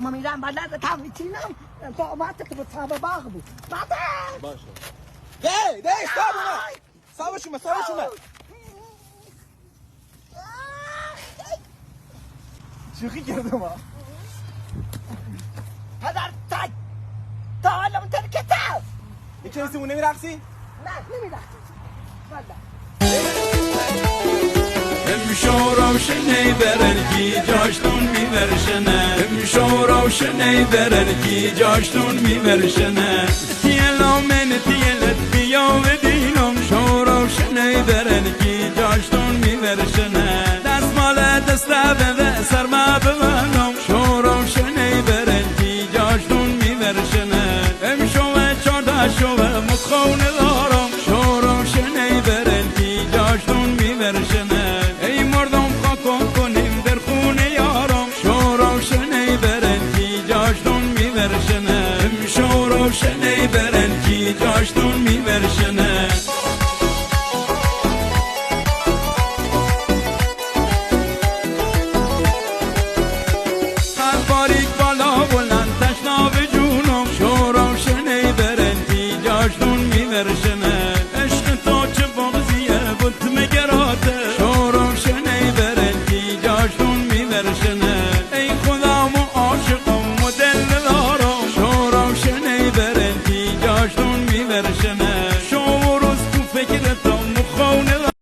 ما میرم بلد تاویتینم تا آمدت به تابه باغ بود مادر باشه ده سابشونه شوخی کردم ها پدر تک تا حالا اون ترکته یکی نیستیم نمیرقصی؟ نه نمیرقصی والله امشو روشنی برنگی جاشتون میورشنه امشو روشنی برنگی جاشتون میورشنه تیلا من تیلت بیا و دینم شو روشنی برنگی جاشتون میورشنه دست مال دست به سر ما ببنم شو روشنی برنگی جاشتون میورشنه امشو چارده شو مخون دارم شو روشنی برنگی جاشتون میورشنه روشنی برنگی جاشتون